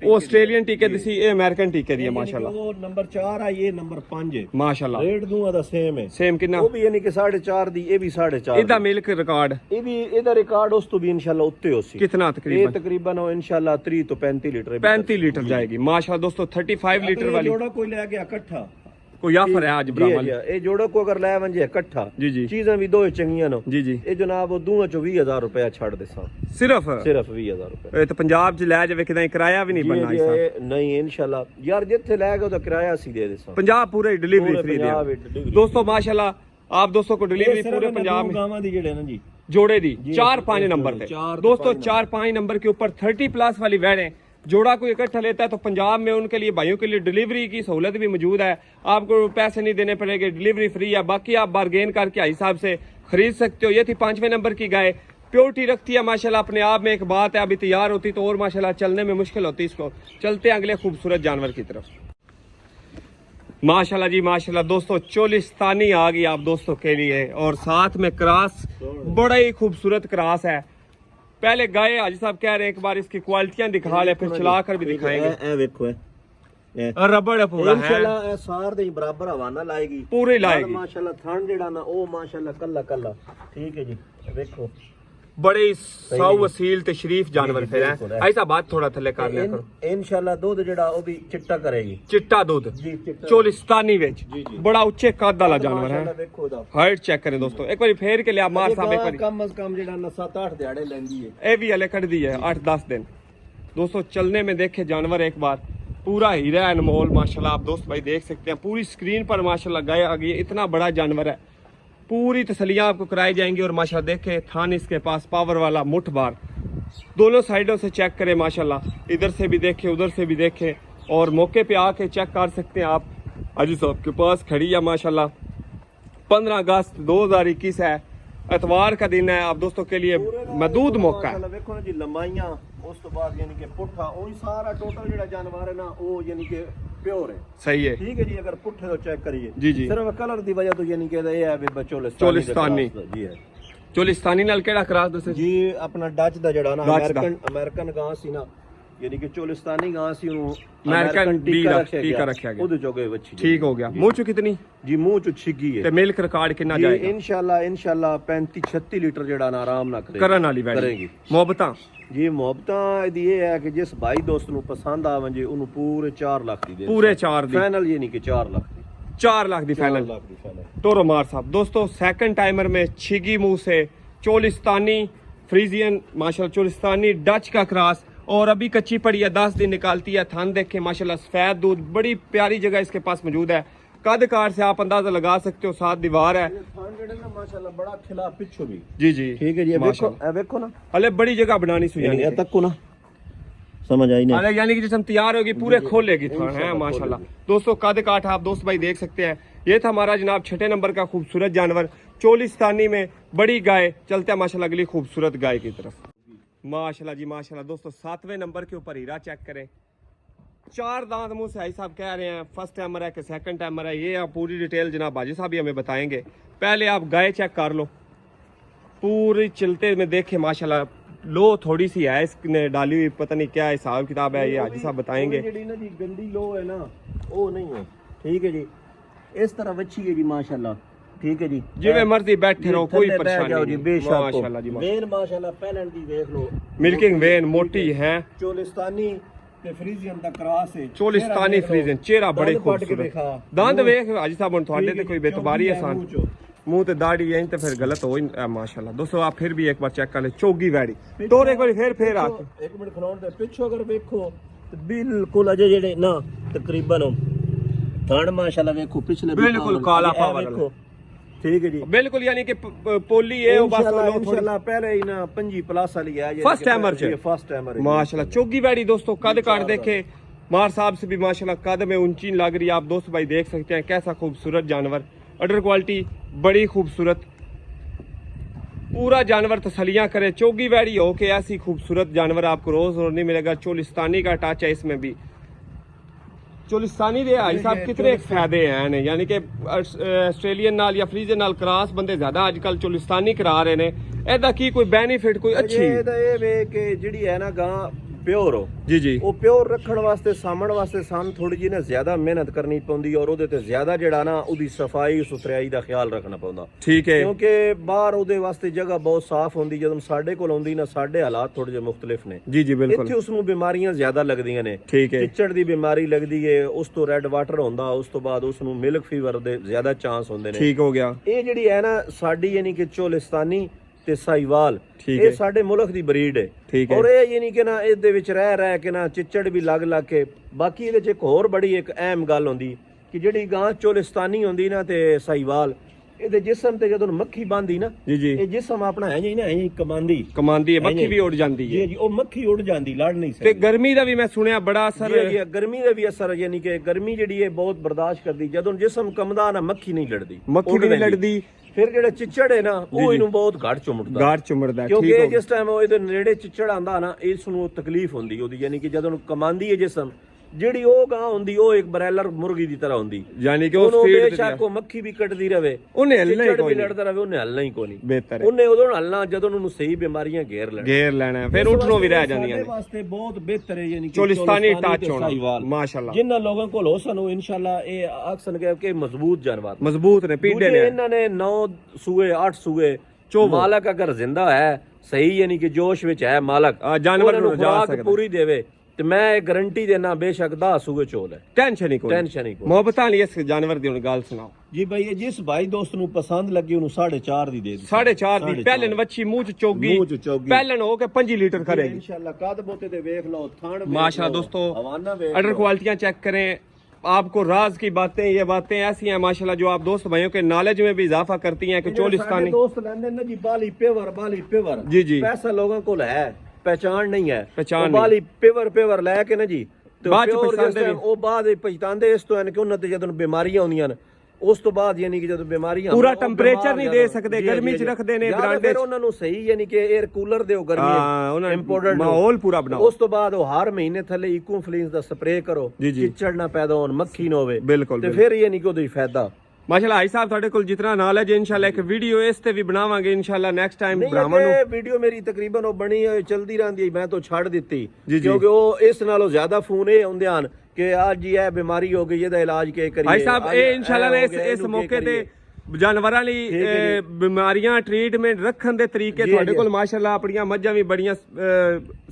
ऑस्ट्रेलियन टीके दी सी, ये अमेरिकन टीके दी है माशाल्लाह। वो नंबर 4 है, ये नंबर 5 है माशाल्लाह। रेट दूंगा दा सेम है, सेम कितना वो भी यानी कि 4.5 दी, ये भी 4.5 इदा मिल्क रिकॉर्ड ये भी इदा रिकॉर्ड उस तो भी इंशाल्लाह उत्ते होसी। कितना ये तकरीबन तकरीबन इंशाल्लाह 30 तो 35 लीटर 35 लीटर जाएगी माशाल्लाह। दोस्तों 35 लीटर वाली जोड़ा कोई ले गया इकट्ठा, कोई ऑफर है आज ब्राह्मण ये जोड़ा को अगर ले वंजे इकट्ठा जी जी चीजें भी दो चंगियां नो जी जी। ये जनाब वो दूं चो 20,000 रुपया छड़ देसा, सिर्फ 20,000 रुपया। ਇਹ ਤਾਂ ਪੰਜਾਬ 'ਚ ਲੈ ਜਾਵੇ ਕਿਦਾਂ ਕਿਰਾਇਆ ਵੀ ਨਹੀਂ ਬਣਨਾ ਇਸ ਦਾ। नहीं इंशाल्लाह यार जिथे ले गए तो किराया सी दे देसा। पंजाब पूरे डिलीवरी फ्री पंजाब दे delivery दोस्तों माशाल्लाह। आप दोस्तों को डिलीवरी पूरे पंजाब में गावां दी जेड़े ना जी जोड़े दी 4-5 नंबर पे। दोस्तों 4-5 नंबर के ऊपर 30+ वाली वैड़े जोड़ा कोई इकट्ठा लेता है तो पंजाब में उनके लिए भाइयों के लिए डिलीवरी की सहूलत भी मौजूद है। आपको पैसे नहीं देने पड़ेंगे, डिलीवरी फ्री है। बाकी आप बारगेन करके आई साहब से खरीद सकते हो। ये थी 5वें नंबर की गाय, प्योरिटी रखती है माशाल्लाह। अपने आप में एक बात है, अभी तैयार होती तो और माशाल्लाह चलने में मुश्किल होती इसको। चलते हैं अगले खूबसूरत जानवर की तरफ माशाल्लाह जी माशाल्लाह। दोस्तों चोलिस्तानी आ गई आप दोस्तों के लिए और साथ में क्रॉस, बड़ा ही खूबसूरत क्रॉस है। पहले गाय हाजी साहब कह रहे हैं एक बार इसकी क्वालिटियां दिखा ले, फिर चलाकर भी दिखाएंगे। ए देखो रबड़ है पूरा है इंशाल्लाह ए सार दे बराबर हवाना लाएगी, पूरी लाएगी माशाल्लाह। थान जेड़ा ना ओ माशाल्लाह कल्ला कल्ला ठीक है जी। देखो बड़े साउ वसील ते शरीफ जानवर फिर है। ऐसा बात थोड़ा थले कर लिया करो इंशाल्लाह दूध जेड़ा ओ भी चिट्टा करेगी, चिट्टा दूध जी चिट्टा चोलिस्तानी विच बड़ा उच्चे कद वाला जानवर है। माशाल्लाह देखो दा हाइट चेक करें दोस्तों एक बार फेर के लिया मार साहब एक बार कम अज कम जेड़ा ना 7-8 दिहाड़े लेंदी है। ए भी हले कट दी है 8-10 दिन। दोस्तों चलने में देखे जानवर एक बार पूरा हीरा अनमोल माशाल्लाह। आप दोस्त भाई देख सकते हैं पूरी स्क्रीन पर माशाल्लाह गाय आ गई है। इतना बड़ा जानवर है, पूरी तसलियां आपको कराई जाएंगी। और माशाल्लाह देखे थान इसके पास पावर वाला मुठ बार, दोनों साइडों से चेक करें माशाल्लाह। इधर से भी देखे उधर से भी देखे और मौके पे आके चेक कर सकते हैं आप। हाजी साहब के पास खड़ी है माशाल्लाह। 15 अगस्त 2021 है, एतवार का दिन है। आप दोस्तों के लिए मदूद मौका है। देखो ना जी लंबाइयां उस तो बाद यानी कि पुट्ठा ओही सारा टोटल जेड़ा जानवर है ना वो यानी कि प्योर है, सही है ठीक है जी। अगर पुट्ठे तो चेक करिए जी जी। सिर्फ कलर दी वजह तो यानी कि ये है भी चोलिस्तानी जी है। चोलिस्तानी नाल केड़ा क्रॉस दसे जी अपना डच दा जेड़ा ना डच दा। अमेरिकन गां सी ना ਯਾਨੀ ਕਿ ਚੋਲਿਸਤਾਨੀ ਗਾਂ ਸੀ ਉਹਨੂੰ ਅਮਰੀਕਨ ਟੀਕਾ ਟੀਕਾ ਰੱਖਿਆ ਗਿਆ ਉਹਦੇ ਚੋਗੇ ਵੱਛੀ ਠੀਕ ਹੋ ਗਿਆ ਮੂੰਹ ਚ ਕਿਤਨੀ ਜੀ ਮੂੰਹ ਚ ਛਿੱਗੀ ਤੇ ਹੈ ਮਿਲਕ ਰਿਕਾਰਡ ਕਿੰਨਾ ਜੀ ਜਾਏਗਾ ਇਨਸ਼ਾਅੱਲਾ 35 36 ਲੀਟਰ ਜਿਹੜਾ ਨਾ ਆਰਾਮ ਨਾਲ ਕਰਨ ਵਾਲੀ ਵੈੜੀ ਕਰੇਗੀ ਮੁਹੱਬਤਾਂ ਜੀ ਮੁਹੱਬਤਾਂ ਇਹਦੀ ਇਹ ਹੈ ਕਿ ਜਿਸ ਭਾਈ ਦੋਸਤ ਨੂੰ ਪਸੰਦ ਆਵਣ ਜੇ ਉਹਨੂੰ ਪੂਰੇ 4 ਲੱਖ ਦੀ ਦੇ ਪੂਰੇ 4 ਦੀ फाइनल ये नहीं कि 4 लाख की 4 लाख दी 4 फाइनल लाख की फाइनल तोरो मार साहब दोस्तों सेकंड टाइमर में छिगी मुंह से चोलिस्तानी फ्रीजियन माशाल्लाह चोलिस्तानी डच का क्रॉस और अभी कच्ची पड़ी है 10 दिन निकालती है थान देखे माशाल्लाह सफेद दूध बड़ी प्यारी जगह इसके पास मौजूद है कद कार से आप अंदाजा लगा सकते हो साथ दीवार है थान जेड़े ना माशाल्लाह बड़ा खिला पिछो भी जी जी ठीक है जी देखो ना हले बड़ी जगह बनानी सुई ये तक को ना समझ आई नहीं अरे यानी कि जिसम तैयार होगी पूरे खोलेगी थान है माशाल्लाह दोस्तों कद काठ आप दोस्त भाई देख सकते हैं ये था हमारा जनाब 6 नंबर का खूबसूरत जानवर चोलिस्तानी में बड़ी गाय चलते हैं माशाल्लाह अगली खूबसूरत गाय की तरफ माशाल्लाह जी माशाल्लाह दोस्तों 7वें नंबर के ऊपर हीरा चेक करें 4 दांत मुंह से भाई साहब कह रहे हैं फर्स्ट टाइमर है कि सेकंड टाइमर है ये आप पूरी डिटेल जनाब बाजी साहब ही हमें बताएंगे पहले आप गाय चेक कर लो पूरी चलते में देखे माशाल्लाह लो थोड़ी सी है इसने डाली हुई पता नहीं क्या हिसाब किताब है ये हाजी साहब बताएंगे जेडी ना जी गंदी लो है ना वो नहीं है ठीक है जी इस तरह अच्छी है जी माशाल्लाह ठीक है जी जिवें मर्जी बैठे रहो कोई थल्ले बैठ परेशानी जाओ जी नहीं बेशक माशाल्लाह जी माशाल्लाह वेन माशाल्लाह पहलन दी देख लो मिल्किंग वेन मोटी है चोलिस्तानी ते फ्रीजियन दा क्रॉस है चोलिस्तानी फ्रीजन चेहरा बड़े दंद पट के खूबसूरत दिखा। दंद वेख हाजी साहब हुन ਤੁਹਾਡੇ ਤੇ ਕੋਈ बेतबारी है सान मुंह चो। मुंह ते दाढ़ी है तो फिर गलत हो ही माशाल्लाह दोस्तों आप फिर भी एक बार चेक कर ले चोगी वैड़ी तोर एक बार फिर आ एक मिनट खलोण दे पिछो अगर देखो तो बिल्कुल अजे जेडे ना तकरीबन थान माशाल्लाह देखो पिछले बिल्कुल काला पावर देखो ठीक है जी बिल्कुल यानी कि पोली है वो बस लो थोड़ी इंशाल्लाह पहले ही ना 5 प्लस वाली है फर्स्ट टाइमर च फर्स्ट टाइमर माशाल्लाह चोगी वैड़ी दोस्तों कद काट देखे मार साहब से भी माशाल्लाह कद में ऊंची लग रही है आप दोस्त भाई देख सकते हैं कैसा खूबसूरत जानवर अडर क्वालिटी बड़ी खूबसूरत पूरा जानवर तसलियां करे चोगी वैड़ी हो के ऐसी खूबसूरत जानवर आपको रोज रोज नहीं मिलेगा चोलिस्तानी का टच है इसमें भी चोलिस्तानी दे हाजी साहब कितने फायदे हैं यानी कि आस्ट्रेलियन नाल या फ्रीजन नाल क्रॉस बंदे ज्यादा आजकल चोलिस्तानी करा रहे ने एदा की कोई बेनिफिट कोई अच्छी ਇਹਦਾ ਇਹ ਵੇ ਕਿ ਜਿਹੜੀ ਹੈ ਨਾ ਗਾਂ ਪਿਓਰ ਹੋ जी जी ਉਹ ਪਿਓਰ ਰੱਖਣ ਵਾਸਤੇ ਸਾਂਭਣ ਵਾਸਤੇ ਸਾਨੂੰ ਥੋੜੀ ਜਿਹੀ ਨਾ ਜ਼ਿਆਦਾ ਮਿਹਨਤ ਕਰਨੀ ਪੈਂਦੀ ਔਰ ਉਹਦੇ ਤੇ ਜ਼ਿਆਦਾ ਜਿਹੜਾ ਨਾ ਉਹਦੀ ਸਫਾਈ ਸੁਥਰਾਈ ਦਾ ਖਿਆਲ ਰੱਖਣਾ ਪੈਂਦਾ ठीक है ਕਿਉਂਕਿ ਬਾਹਰ ਉਹਦੇ ਵਾਸਤੇ ਜਗ੍ਹਾ ਬਹੁਤ ਸਾਫ਼ ਹੁੰਦੀ ਜਦੋਂ ਸਾਡੇ ਕੋਲ ਆਉਂਦੀ ਨਾ ਸਾਡੇ ਹਾਲਾਤ ਥੋੜੇ ਜਿਹੇ ਮੁxtਲਿਫ ਨੇ जी जी बिल्कुल ਇੱਥੇ ਉਸ ਨੂੰ ਬਿਮਾਰੀਆਂ ਜ਼ਿਆਦਾ ਲੱਗਦੀਆਂ ਨੇ ठीक है ਚਿੱਚੜ ਦੀ ਬਿਮਾਰੀ ਲੱਗਦੀ ਏ ਉਸ ਤੋਂ ਰੈੱਡ ਵਾਟਰ ਹੁੰਦਾ ਉਸ ਤੋਂ ਬਾਅਦ ਉਸ ਨੂੰ ਮਿਲਕ ਫੀਵਰ ਦੇ ਜ਼ਿਆਦਾ ਚਾਂਸ ਹੁੰਦੇ ਨੇ ठीक हो गया ਇਹ ਜਿਹੜੀ ਹੈ ਨਾ ਸਾਡੀ ਯਾਨੀ ਕਿ ਚੋਲਿਸਤਾਨੀ ਤੇ ਸਾਈਵਾਲ ਠੀਕ ਇਹ ਹੈ ਸਾਡੇ ਮੁਲਕ ਦੀ ਬਰੀਡ ਹੈ ਠੀਕ ਹੈ ਔਰ ਇਹ ਯਾਨੀ ਕਿ ਨਾ ਇਹਦੇ ਵਿੱਚ ਰਹਿ ਕੇ ਨਾ ਚਿੱਚੜ ਵੀ ਲੱਗ ਕੇ ਬਾਕੀ ਇਹਦੇ ਚ ਇੱਕ ਹੋਰ ਬੜੀ ਇੱਕ ਅਹਿਮ ਗੱਲ ਹੁੰਦੀ ਕਿ ਜਿਹੜੀ ਗਾਂ ਚੋਲਿਸਤਾਨੀ ਹੁੰਦੀ ਨਾ ਤੇ ਸਾਈਵਾਲ ਇਹਦੇ ਜਿਸਮ ਤੇ ਜਦੋਂ ਮੱਖੀ ਬੰਦੀ ਨਾ जी जी ਇਹ ਜਿਸਮ ਆਪਣਾ ਹੈ ਜੀ ਨਾ ਐਂ ਕਮਾਂਦੀ कमांदी है मक्खी भी उड़ जाती है ਜੀ ਜੀ ਉਹ ਮੱਖੀ ਉੱਡ ਜਾਂਦੀ ਲੜ ਨਹੀਂ ਤੇ ਸਕਦੀ ਗਰਮੀ ਦਾ ਵੀ ਮੈਂ ਸੁਣਿਆ ਬੜਾ ਅਸਰ ਜੀ ਗਰਮੀ ਦਾ ਵੀ ਅਸਰ ਯਾਨੀ ਕਿ ਗਰਮੀ ਜਿਹੜੀ ਹੈ ਬਹੁਤ ਬਰਦਾਸ਼ਤ ਕਰਦੀ ਜਦੋਂ ਜਿਸਮ ਕੰਮਦਾ ਨਾ ਮੱਖੀ ਨਹੀਂ ਲੜਦੀ ਮੱਖੀ ਵੀ ਨਹੀਂ ਲੜਦੀ ਫਿਰ ਜਿਹੜਾ ਚਿੱਚੜ ਹੈ ਨਾ ਉਹ ਇਹਨੂੰ ਬਹੁਤ ਘੱਟ ਚੁੰਮੜਦਾ ਗਾੜ ਚੁੰਮੜਦਾ ਕਿਉਂਕਿ ਠੀਕ ਇਹ ਹੋ ਜਿਸ ਟਾਈਮ ਉਹ ਇਹਦੇ ਨੇੜੇ ਚਿੱਚੜ ਆਂਦਾ ਨਾ ਇਸ ਨੂੰ ਤਕਲੀਫ ਹੁੰਦੀ ਉਹਦੀ ਯਾਨੀ ਕਿ ਜਦੋਂ ਕਮਾਂਦੀ ਹੈ ਜਿਸਮ ਜਿਹੜੀ ਉਹ ਗਾਂ ਹੁੰਦੀ ਉਹ ਇੱਕ ਬਰੈਲਰ ਮੁਰਗੀ ਦੀ ਤਰ੍ਹਾਂ ਹੁੰਦੀ ਯਾਨੀ ਕਿ ਉਹ ਉਹਨੂੰ ਸਪੀਡ ਬੇਸ਼ੱਕ ਉਹ ਮੱਖੀ ਵੀ ਕੱਟਦੀ ਰਵੇ ਉਹਨੇ ਹੱਲਣਾ ਹੀ ਚਿੱਚੜ ਵੀ ਕੋਈ ਲੜਦਾ ਰਵੇ ਉਹਨੇ ਹੱਲਣਾ ਹੀ ਕੋਈ ਨਹੀਂ ਬਿਹਤਰ ਹੈ ਉਹਨੇ ਉਦੋਂ ਹੱਲਣਾ ਜਦੋਂ ਉਹਨੂੰ ਸਹੀ ਬਿਮਾਰੀਆਂ ਘੇਰ ਲੈਣ ਗੇਰ ਲੈਣਾ ਹੈ, ਫਿਰ ਉੱਠਣੋਂ ਵੀ ਰਹਿ ਜਾਂਦੀਆਂ ਸਾਡੇ ਨੇ ਵਾਸਤੇ ਬਹੁਤ ਬਿਹਤਰ ਹੈ ਯਾਨੀ ਕਿ ਚੋਲਿਸਤਾਨੀ ਤੇ ਟੱਚ ਹੋਣਾ ਸਾਹੀਵਾਲ। ਮਾਸ਼ਾਅੱਲਾ ਜਿਨ੍ਹਾਂ ਲੋਕਾਂ ਕੋਲ ਹੋ ਸਾਨੂੰ ਇਨਸ਼ਾਅੱਲਾ ਇਹ ਆਖਸਨ ਕਿ ਮਜ਼ਬੂਤ ਜਾਨਵਰ ਮਜ਼ਬੂਤ ਨੇ ਪੀੜੇ ਦੂਜੇ ਨੇ ਇਹਨਾਂ ਨੇ 9 ਸੂਏ 8 ਸੂਏ ਚੋਵੋ। ਮਾਲਕ ਅਗਰ ਜ਼ਿੰਦਾ ਹੈ ਸਹੀ ਯਾਨੀ ਕਿ ਜੋਸ਼ ਵਿੱਚ ਹੈ ਮਾਲਕ ਜਾਨਵਰ ਨੂੰ ਉਹਨਾਂ ਜਾ ਖੁਰਾਕ ਸਕਦਾ ਪੂਰੀ ਦੇਵੇ ਤੇ ਮੈਂ ਇਹ ਗਾਰੰਟੀ ਦੇਣਾ ਬੇਸ਼ੱਕ 10 ਸੂਏ ਚੋਲ ਹੈ ਟੈਨਸ਼ਨ ਹੀ ਕੋਈ ਟੈਨਸ਼ਨ ਹੀ ਕੋਈ ਮੁਹੱਬਤਾਂ ਲਈ ਇਸ ਜਾਨਵਰ ਦੀ ਹੁਣ ਗੱਲ ਸੁਣਾਓ ਜੀ ਭਾਈ ਇਹ ਜਿਸ ਭਾਈ ਦੋਸਤ ਨੂੰ ਪਸੰਦ ਲੱਗੀ ਉਹਨੂੰ 4.5 ਦੀ ਦੇ ਦਿਓ 4.5 ਦੀ ਪਹਿਲਨ ਵੱਛੀ ਮੂੰਹ ਚ ਚੋਗੀ ਮੂੰਹ ਚ ਚੋਗੀ। ਪਹਿਲਨ ਹੋ ਕੇ 5 ਲੀਟਰ ਕਰੇਗੀ इंशाल्लाह काद बोते ते देख लो थान देख माशाल्लाह लो, दोस्तों हवाना देख अडर लो। क्वालिटियां चेक करें आपको राज की बातें ये बातें ऐसी हैं माशाल्लाह जो आप दोस्त भाइयों के नॉलेज में भी इजाफा करती हैं कि ये जो चोलिस्तानी साडे दोस्त लेंदे ना जी बाली पेवर जी, जी। पैसा लोगों को है पहचान नहीं है पहचान वो बाली पेवर लेके ना जी ਤੇ ਬਾਅਦ ਚ pure ਪਛਤਾਉਂਦੇ ਜਿਸ ਵੀ। time ਉਹ ਬਾਅਦ ਵਿੱਚ ਪਛਤਾਉਂਦੇ ਇਸ ਤੋਂ ਹਨ ਕਿ ਉਹਨਾਂ ਤੇ ਜਦੋਂ ਬਿਮਾਰੀਆਂ ਆਉਂਦੀਆਂ ਨੇ ਉਸ ਤੋਂ ਬਾਅਦ ਯਾਨੀ ਕਿ ਜਦੋਂ ਬਿਮਾਰੀਆਂ ਪੂਰਾ ਆਉਂਦੀਆਂ, ਉਹ ਟੈਂਪਰੇਚਰ ਬਿਮਾਰ ਨਹੀਂ ਜ਼ਿਆਦਾ- ਦੇ ਸਕਦੇ, ਜੀ, ਗਰਮੀ ਜੀ, ਚ ਜੀ। ਰੱਖਦੇ ਨੇ, ਜਾਂ ਤਾਂ ਬਰਾਂਡੇ ਫਿਰ ਚ। ਉਹਨਾਂ ਨੂੰ ਸਹੀ ਯਾਨੀ ਕਿ 에ਅਰ ਕੂਲਰ ਦਿਓ ਹਾਂ, ਗਰਮੀ ਉਹਨਾਂ ਨੇ ਇੰਪੋਰਟਡ ਮਾਹੌਲ ਪੂਰਾ ਬਣਾਓ। ਉਸ ਤੋਂ ਬਾਅਦ ਉਹ ਹਰ ਮਹੀਨੇ ਥੱਲੇ ਇਕੋ ਫਲੀਂਸ ਦਾ ਸਪਰੇਅ ਕਰੋ ਜੀ, ਜੀ। ਚਿੱਚੜ ਨਾ ਪੈਦਾ ਹੋਣ ਮੱਖੀ ਨਾ ਹੋਵੇ ਬਿਲਕੁਲ, ਤੇ ਬਿਲਕੁਲ। ਫਿਰ ਯਾਨੀ ਕਿ ਉਹਦਾ ਹੀ ਫਾਇਦਾ ਮਾਸ਼ਾਅੱਲਾ ਹਾਈ ਸਾਹਿਬ ਤੁਹਾਡੇ ਕੋਲ ਜਿਤਨਾ ਨੌਲੇਜ ਹੈ ਇਨਸ਼ਾਅੱਲਾ ਇੱਕ ਵੀਡੀਓ ਇਸ ਤੇ ਵੀ ਬਣਾਵਾਂਗੇ ਇਨਸ਼ਾਅੱਲਾ ਨੈਕਸਟ ਟਾਈਮ ਬ੍ਰਾਹਮਣ ਨੂੰ। ਇਹ ਵੀਡੀਓ ਮੇਰੀ ਤਕਰੀਬਨ ਉਹ ਬਣੀ ਹੋਈ ਚਲਦੀ ਰਹਿੰਦੀ, ਮੈਂ ਤਾਂ ਛੱਡ ਦਿੱਤੀ ਜੀ। ਕਿਉਂਕਿ ਉਹ ਇਸ ਨਾਲੋਂ ਜ਼ਿਆਦਾ ਫੋਨ ਇਹ ਆਉਂਦੇ ਹਨ ਕਿ ਅੱਜ ਜੀ ਇਹ ਬਿਮਾਰੀ ਹੋ ਗਈ, ਇਹਦਾ ਇਲਾਜ ਕੀ ਕਰੀਏ। ਹਾਈ ਸਾਹਿਬ ਇਹ ਇਨਸ਼ਾਅੱਲਾ ਇਸ ਮੌਕੇ ਤੇ ਜਾਨਵਰਾਂ ਲਈ ਬਿਮਾਰੀਆਂ ਟ੍ਰੀਟਮੈਂਟ ਰੱਖਣ ਦੇ ਤਰੀਕੇ ਤੁਹਾਡੇ ਕੋਲ ਮਾਸ਼ਾਅੱਲਾ ਆਪਣੀਆਂ ਮੱਝਾਂ ਵੀ ਬੜੀਆਂ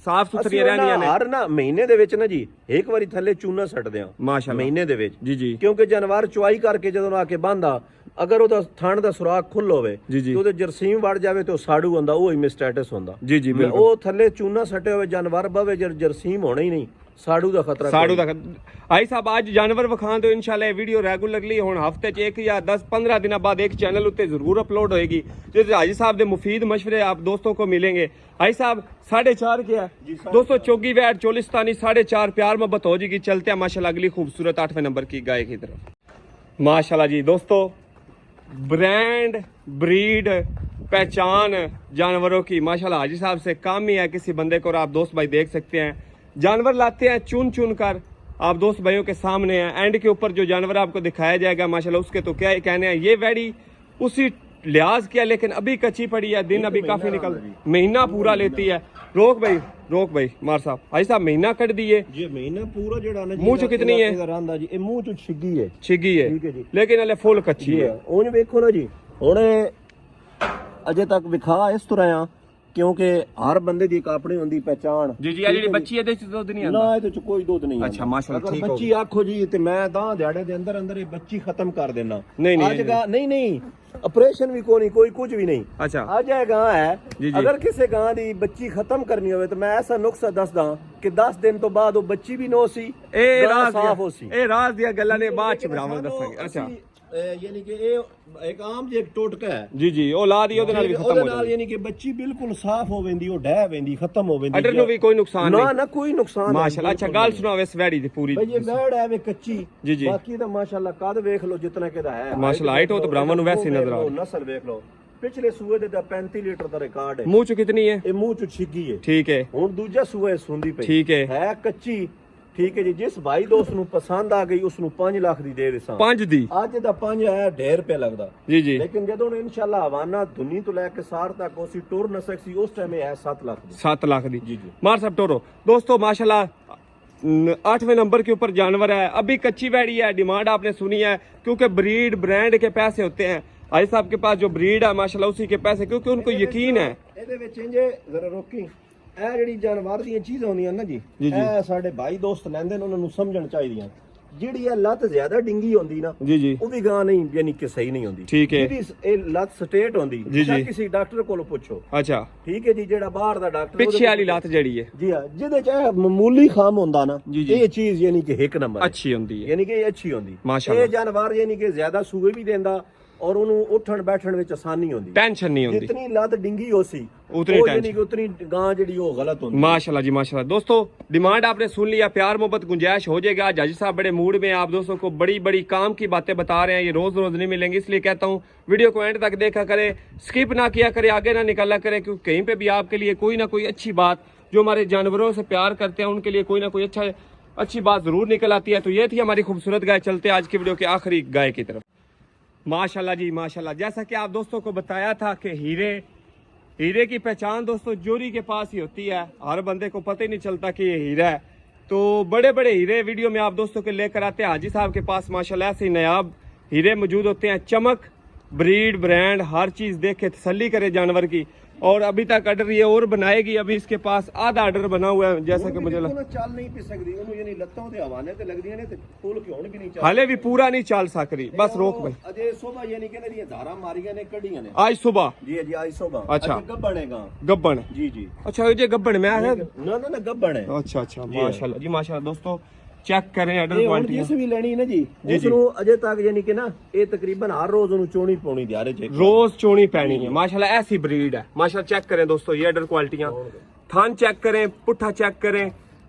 ਸਾਫ਼ ਸੁਥਰੀਆਂ ਰਹਿੰਦੀਆਂ ਨੇ। ਹਰ ਨਾ ਮਹੀਨੇ ਦੇ ਵਿੱਚ ਨਾ ਜੀ ਇੱਕ ਵਾਰੀ ਥੱਲੇ ਚੂਨਾ ਸੱਟਦੇ ਆ ਮਾਸ਼ਾਅੱਲਾ ਮਹੀਨੇ ਦੇ ਵਿੱਚ ਜੀ। ਕਿਉਂਕਿ ਜਾਨਵਰ ਚੁਆਈ ਕਰਕੇ ਜਦੋਂ ਆ ਕੇ ਬੰਦਾ ਅਗਰ ਉਹਦਾ ਥਣ ਦਾ ਸੁਰਾਖ ਖੁੱਲ ਹੋਵੇ ਤੇ ਉਹਦੇ ਜਰਸੀਮ ਵੜ ਜਾਵੇ ਤੇ ਉਹ ਸਾੜੂ ਹੁੰਦਾ, ਉਹ ਹਿਮਸਟੈਟਸ ਹੁੰਦਾ ਜੀ ਬਿਲਕੁਲ। ਉਹ ਥੱਲੇ ਚੂਨਾ ਸੱਟੇ ਹੋਵੇ ਜਾਨਵਰ ਬਵੇ ਜਰਸੀਮ ਹੋਣਾ ਹੀ ਨਹੀਂ, ਸਾੜੂ ਦਾ ਖਤਰਾ। ਹਾਈ ਸਾਹਿਬ ਅੱਜ ਜਾਨਵਰ ਵਿਖਾਣ ਤੋਂ ਇਨਸ਼ਾਅੱਲਾ ਇਹ ਵੀਡੀਓ ਰੈਗੂਲਰਲੀ ਹੁਣ ਹਫਤੇ 'ਚ 1 ਜਾਂ 10-15 ਦਿਨਾਂ बाद एक चैनल उत्ते जरूर अपलोड होएगी जिससे हाजी साहब के मुफीद मशवरे आप दोस्तों को मिलेंगे। हाई साहब 4.5 क्या दोस्तों चोगी वैट चोलिस्तानी 4.5 प्यार मोहब्बत हो जाएगी। चलते हैं माशाल्लाह अगली खूबसूरत 8वें नंबर की गाय की तरफ। माशाल्लाह जी दोस्तों ब्रांड ब्रीड पहचान जानवरों की माशाल्लाह हाजी साहब से काम ही है किसी बंदे को, और आप दोस्त भाई देख सकते हैं जानवर लाते हैं चुन चुन कर आप दोस्त भाइयों के सामने हैं। एंड के ऊपर जो जानवर आपको दिखाया जाएगा माशाल्लाह उसके तो क्या कहने हैं। ये वैडी उसी लिहाज किया लेकिन अभी कच्ची पड़ी है, दिन अभी काफी निकल महीना पूरा लेती है। रोक भाई मार साहब भाई साहब महीना कट दिए ये महीना पूरा जड़ा ना मुंह चो कितनी है जी, ये मुंह चो छिगी है ठीक है जी, लेकिन हले फुल कच्ची है। उन वेखो ना जी हुण अजे तक विखा इस तरह आ क्योंकि हर बंदे दी एक अपनी होंदी पहचान जी आ जेडी बच्ची ਇਹਦੇ ਚ ਦੁੱਧ ਨਹੀਂ ਆਂਦਾ ਨਾ ਇਹਦੇ ਚ ਕੋਈ ਦੁੱਧ ਨਹੀਂ ਅੱਛਾ ਮਾਸ਼ਾਅੱਲਾ ਠੀਕ ਹੋ ਬੱਚੀ ਆਖੋ ਜੀ ਤੇ ਮੈਂ ਤਾਂ ਦਿਹਾੜੇ ਦੇ ਅੰਦਰ ਇਹ ਬੱਚੀ ਖਤਮ ਕਰ ਦੇਣਾ। ਨਹੀਂ ਨਹੀਂ ਆਪਰੇਸ਼ਨ ਵੀ ਕੋਈ ਕੁਝ ਵੀ ਨਹੀਂ। ਅੱਛਾ ਅੱਜ ਇਹ ਗਾਂ ਹੈ ਅਗਰ ਕਿਸੇ ਗਾਂ ਦੀ ਬੱਚੀ ਖਤਮ ਕਰਨੀ ਹੋਵੇ ਤਾਂ ਮੈਂ ਐਸਾ ਨੁਕਸਾ ਦੱਸਦਾ ਕਿ 10 ਦਿਨ ਤੋਂ ਬਾਅਦ ਉਹ ਬੱਚੀ ਵੀ ਨੋ ਸੀ, ਇਹ ਰਾਜ਼ ਸਾਫ਼ ਹੋ ਸੀ। ਇਹ ਰਾਜ਼ ਦੀਆਂ ਗੱਲਾਂ ਨੇ ਬਾਅਦ ਚ ਬਰਾਵਲ ਦੱਸਾਂਗੇ। ਅੱਛਾ यानी कि ਇਹ ਇੱਕ ਆਮ ਜਿਹਾ ਟੋਟਕਾ ਹੈ ਜੀ ਔਲਾਦ ਹੀ ਉਹਦੇ ਨਾਲ ਵੀ ਖਤਮ ਹੋ ਜਾਂਦੀ, ਯਾਨੀ ਕਿ ਬੱਚੀ ਬਿਲਕੁਲ ਸਾਫ਼ ਹੋ ਵੈਂਦੀ, ਉਹ ਡਹਿ ਵੈਂਦੀ, ਖਤਮ ਹੋ ਵੈਂਦੀ, ਅਡਰ ਨੂੰ ਵੀ ਕੋਈ ਨੁਕਸਾਨ ਨਹੀਂ ਨਾ ਕੋਈ ਨੁਕਸਾਨ ਮਾਸ਼ਾਅੱਲਾ। ਅੱਛਾ ਗੱਲ ਸੁਣਾਓ ਇਸ ਵੈੜੀ ਦੀ ਪੂਰੀ। ਭਾਈ ਇਹ ਵੈੜ ਹੈ ਵੇ ਕੱਚੀ ਜੀ ਬਾਕੀ ਤਾਂ ਮਾਸ਼ਾਅੱਲਾ ਕੱਦ ਵੇਖ ਲਓ ਜਿੰਨਾ ਕਿਦਾ ਹੈ ਮਾਸ਼ਾਅੱਲਾ ਹਾਈਟ ਹੋ ਤਾਂ ਬ੍ਰਾਹਮਣ ਨੂੰ ਵੈਸੇ ਨਜ਼ਰ ਆ ਰਹੀ। ਨਸਲ ਵੇਖ ਲਓ ਪਿਛਲੇ ਸੂਏ ਦੇ ਤਾਂ 35 ਲੀਟਰ ਦਾ ਰਿਕਾਰਡ ਹੈ। ਮੂੰਹ ਚ ਕਿਤਨੀ ਹੈ? ਇਹ ਮੂੰਹ ਚ ਛਿੱਗੀ ਹੈ ਠੀਕ ਹੈ। ਹੁਣ ਦੂਜਾ ਸੂਆ ਸੁੰਦੀ ਪਈ ਠੀਕ ਹੈ ਕੱਚੀ ਠੀਕ ਹੈ ਜੀ। ਜਿਸ ਭਾਈ ਦੋਸਤ ਨੂੰ ਪਸੰਦ ਆ ਗਈ ਉਸ ਨੂੰ 5 ਲੱਖ ਦੀ ਦੇ ਦੇਸਾਂ। 5 ਦੀ ਅੱਜ ਦਾ 5 ਆਇਆ 1.5 ਰੁਪਏ ਲੱਗਦਾ ਜੀ ਲੇਕਿਨ ਜਦੋਂ ਇਨਸ਼ਾਅੱਲਾ ਹਵਾਨਾ ਦੁਨੀ ਤੋਂ ਲੈ ਕੇ ਸਾਰ ਤੱਕ ਉਸੇ ਟੁਰ ਨਾ ਸਕਸੀ ਉਸ ਟਾਈਮ ਇਹ ਹੈ 7 ਲੱਖ ਦੀ 7 लाख दी जी मार साहब टोरो दोस्तों माशाल्लाह 8वें नंबर के ऊपर जानवर है, अभी कच्ची वैड़ी है। डिमांड आपने सुनी है क्योंकि ब्रीड ब्रांड के पैसे होते हैं। भाई साहब के पास जो ब्रीड है माशाल्लाह उसी के पैसे, क्योंकि उनको यकीन है। ਇਹਦੇ ਵਿੱਚ ਇੰਜੇ ਜ਼ਰਾ ਰੋਕੀ ਇਹ ਜਿਹੜੀ ਜਾਨਵਰ ਦੀਆਂ ਚੀਜ਼ਾਂ ਹੁੰਦੀਆਂ ਨਾ ਜੀ ਇਹ ਸਾਡੇ ਭਾਈ ਦੋਸਤ ਲੈਂਦੇ ਨੇ, ਉਹਨਾਂ ਨੂੰ ਸਮਝਣ ਚਾਹੀਦੀਆਂ। ਜਿਹੜੀ ਇਹ ਲੱਤ ਜ਼ਿਆਦਾ ਡਿੰਗੀ ਹੁੰਦੀ ਨਾ ਜੀ ਉਹ ਵੀ ਗਾਂ ਨਹੀਂ ਯਾਨੀ ਕਿ ਸਹੀ ਨਹੀਂ ਹੁੰਦੀ। ਠੀਕ ਹੈ। ਜਿਹੜੀ ਇਹ ਲੱਤ ਸਟੇਟ ਹੁੰਦੀ ਕਿਸੇ ਡਾਕਟਰ ਕੋਲੋਂ ਪੁੱਛੋ। ਅੱਛਾ ਠੀਕ ਹੈ ਜੀ, ਜਿਹੜਾ ਬਾਹਰ ਦਾ ਡਾਕਟਰ ਪਿੱਛੇ ਵਾਲੀ ਲੱਤ ਜਿਹੜੀ ਹੈ ਜੀ ਹਾਂ ਜਿਹਦੇ ਚ ਇਹ ਮਾਮੂਲੀ ਖਾਮ ਹੁੰਦਾ ਨਾ ਇਹ ਚੀਜ਼ ਯਾਨੀ ਕਿ ਇੱਕ ਨੰਬਰ ਅੱਛੀ ਹੁੰਦੀ ਹੈ, ਯਾਨੀ ਕਿ ਇਹ ਅੱਛੀ ਹੁੰਦੀ। ਮਾਸ਼ਾਅੱਲਾ ਇਹ ਜਾਨਵਰ ਯਾਨੀ ਕਿ ਜ਼ਿਆਦਾ ਸੂਏ ਵੀ ਦਿੰਦਾ और ਉਹਨੂੰ ਉੱਠਣ ਬੈਠਣ ਵਿੱਚ ਆਸਾਨੀ ਹੁੰਦੀ, ਟੈਨਸ਼ਨ ਨਹੀਂ ਹੁੰਦੀ। ਜਿਤਨੀ ਲੱਤ ਡਿੰਗੀ ਹੋ ਸੀ उतनी यानी कि उतनी गां ਜਿਹੜੀ ਉਹ गलत होती। माशाल्लाह जी माशाल्लाह। दोस्तों डिमांड आपने सुन लिया, प्यार मोहब्बत गुंजाइश हो जाएगा। आज हाजी साहब बड़े मूड में आप दोस्तों को बड़ी बड़ी काम की बातें बता रहे हैं, ये रोज रोज नहीं मिलेंगी, इसलिए कहता हूँ वीडियो को एंड तक देखा करे, स्किप ना किया करे, आगे ना निकाला करे, क्योंकि कहीं पे भी आपके लिए कोई ना कोई अच्छी बात जो हमारे जानवरों से प्यार करते हैं उनके लिए कोई ना कोई अच्छी बात जरूर निकल आती है। तो ये थी हमारी खूबसूरत गाय। चलते आज की वीडियो के आखिरी गाय की तरफ। माशाल्लाह जी माशाल्लाह। जैसा कि आप दोस्तों को बताया था कि हीरे की पहचान दोस्तों जोरी के पास ही होती है, हर बंदे को पता ही नहीं चलता कि ये हीरा है। तो बड़े बड़े हीरे वीडियो में आप दोस्तों को लेकर आते हैं। हाजी साहब के पास माशाल्लाह ऐसे नायाब हीरे मौजूद होते हैं। चमक ब्रीड ब्रांड हर चीज़ देख के तसल्ली करे जानवर की। और अभी तक ऑर्डर ये और बनाएगी, अभी इसके पास आधा ऑर्डर बना हुआ है जैसा कि मुझे चल नहीं पी सकती ਉਹਨੂੰ ਯਾਨੀ ਲੱਤਾਂ ਦੇ ਹਵਾਨੇ ਤੇ ਲੱਗਦੀਆਂ ਨੇ ਤੇ ਫੁੱਲ ਕੇ ਹੁਣ ਵੀ ਨਹੀਂ ਚੱਲ हाले भी पूरा नहीं चल सक रही। बस रोक भाई ਅਜੇ ਸਵੇਰ ਯਾਨੀ ਕਿ ਇਹਦੀਆਂ ਧਾਰਾਂ ਮਾਰੀਆਂ ਨੇ ਕੱਢੀਆਂ ਨੇ आज सुबह ਜੀ ਜੀ ਅੱਜ ਸਵੇਰ अच्छा ਗੱਬਣੇਗਾ गब्बन जी जी अच्छा ये गब्बन में है ना ना ना गब्बन है अच्छा माशाल्लाह जी माशाल्लाह। दोस्तों चेक करें ऑर्डर ਇਹ ਹੁਣ क्वालिटी ਜਿਸ ਵੀ ਲੈਣੀ ਨਾ ਜੀ ਉਸ ਨੂੰ ਅਜੇ ਤੱਕ ਯਾਨੀ ਕਿ ਨਾ ਇਹ ਤਕਰੀਬਨ ਹਰ ਰੋਜ਼ ਉਹਨੂੰ ਚੋਣੀ ਪਾਉਣੀ ਦਿਹਾੜੇ ਚ रोज चोनी पहनी है माशाल्लाह। ऐसी ब्रीड है माशाल्लाह। चेक करें दोस्तों ये ऑर्डर क्वालिटियां, थान चेक करें, पुट्ठा चेक करें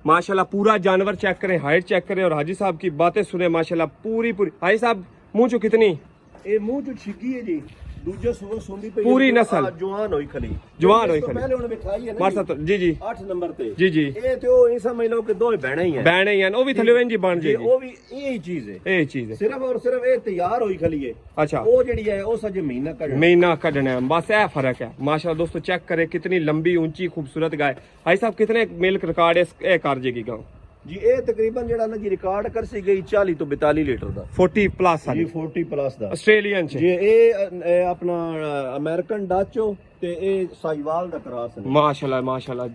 माशाल्लाह, पूरा जानवर चेक करें, हाइट चेक करें और हाजी साहब की बातें सुने माशाल्लाह पूरी। हाजी साहब मुंह चो कितनी ਇਹ ਮੂੰਹ ਚ ਛਿੱਗੀ ਹੈ ਜੀ ਦੂਜੇ ਸੂਏ ਸੁੰਦੀ ਪਈ पूरी नस्ल ਜਵਾਨ ਹੋਈ ਖਲੀ जवान हुई ਪਹਿਲੇ खली ਉਹਨੇ ਵਿਖਾਈ ਹੈ ਨਾ मार साहब जी जी 8 ਨੰਬਰ ਤੇ जी जी ਇਹ ਤੇ ਉਹ ਇਹ ਸਮਝ ਲਓ ਕਿ ਦੋਵੇਂ ਭੈਣਾਂ ਹੀ ਹੈ बैने यान वो भी थले इंजी बन ਜੀ जाएगी ਉਹ ਵੀ ਇਹ ਚੀਜ਼ ਹੈ ये चीज है ਸਿਰਫ ਔਰ ਸਿਰਫ ਇਹ ਤਿਆਰ ਹੋਈ ਖਲੀ ਹੈ अच्छा ਉਹ ਜਿਹੜੀ ਹੈ ਉਹ ਸਜੇ ਮਹੀਨਾ ਕੱਢ महीना कटना है बस ये फर्क है माशाल्लाह दोस्तों चेक करें कितनी लंबी ऊंची खूबसूरत गाय भाई साहब कितने मिल्क रिकॉर्ड है कर जाएगी गाँव ਜੀ ਇਹ ਤਕਰੀਬਨ ਜਿਹੜਾ ਨਾ ਜੀ ਰਿਕਾਰਡ ਕਰ ਸੀ ਗਈ 40 ਤੋਂ 42 ਲੀਟਰ ਦਾ 40 प्लस ਜੀ 40 ਪਲੱਸ ਦਾ ਆਸਟ੍ਰੇਲੀਅਨ ਚ ਜੀ ਇਹ ਆਪਣਾ ਅਮਰੀਕਨ ਡਾਚੋ ਤੇ ਇਹ ਸਾਈਵਾਲ ਦਾ ਕਰਾਸ ਨੇ ਮਾਸ਼ਾਅੱਲਾ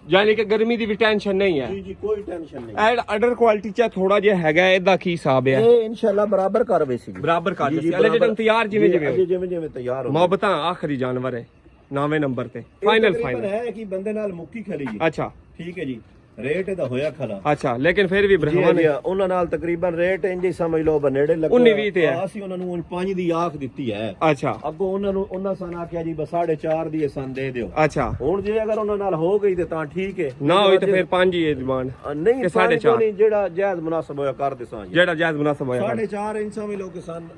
ਯਾਨੀ ਕਿ ਗਰਮੀ ਦੀ ਵੀ ਟੈਨਸ਼ਨ ਨਹੀਂ ਹੈ ਜੀ ਜੀ ਕੋਈ ਟੈਨਸ਼ਨ ਨਹੀਂ ਐਡ ਅਡਰ ਕੁਆਲਿਟੀ ਚ ਥੋੜਾ ਜਿਹਾ ਹੈਗਾ ਇਹਦਾ ਕੀ ਹਿਸਾਬ ਹੈ ਇਹ ਇਨਸ਼ਾਅੱਲਾ ਬਰਾਬਰ ਕਰ ਵੇਸੀ ਬਰਾਬਰ ਕਰ ਦਿੱਤੀ ਅਲੇ ਜਦੋਂ ਤਿਆਰ ਜਿਵੇਂ ਜਿਵੇਂ ਤਿਆਰ ਹੋ ਮੁਹੱਬਤਾਂ ਆਖਰੀ ਜਾਨਵਰ ਹੈ 9ਵੇਂ ਨੰਬਰ ਤੇ ਫਾਈਨਲ ਹੈ ਕਿ ਬੰਦੇ ਨਾਲ ਮੁੱਕੀ ਖਲੀ ਜੀ ਅੱਛਾ ਠੀਕ ਹੈ ਜੀ ਰੇਟ ਇਹਦਾ ਹੋਇਆ ਖਲਾ ਅੱਛਾ ਲੇਕਿਨ ਫਿਰ ਵੀ ਬ੍ਰਾਹਮਣ ਜੀ ਉਹਨਾਂ ਨਾਲ ਤਕਰੀਬਨ ਰੇਟ ਇੰਜ ਹੀ ਸਮਝ ਲਓ ਬਨੇੜੇ ਲੱਗਾ 19-20 ਤੇ ਹੈ ਅਸੀਂ ਉਹਨਾਂ ਨੂੰ 5 ਦੀ ਆਖ ਦਿੱਤੀ ਹੈ ਅੱਛਾ ਅੱਗੋਂ ਉਹਨਾਂ ਸਨ ਆਖਿਆ ਜੀ ਬਸ 4.5 ਦੀ ਸਨ ਦੇ ਦਿਓ ਅੱਛਾ ਹੁਣ ਜੇ ਅਗਰ ਉਹਨਾਂ ਨਾਲ ਹੋ ਗਈ ਤੇ ਤਾਂ ਠੀਕ ਹੈ ਨਾ ਹੋਈ ਤੇ ਫਿਰ 5 ਹੀ ਹੈ ਜ਼ਬਾਨ ਨਹੀਂ ਕਿ 4.5 ਜਿਹੜਾ ਜਾਇਜ਼ ਮੁਨਾਸਬ ਹੋਇਆ ਕਰ ਦਿਸਾਂ ਜੀ जेड़ा जायज मुनासिब होया 4.5 इंच समझ लो किसान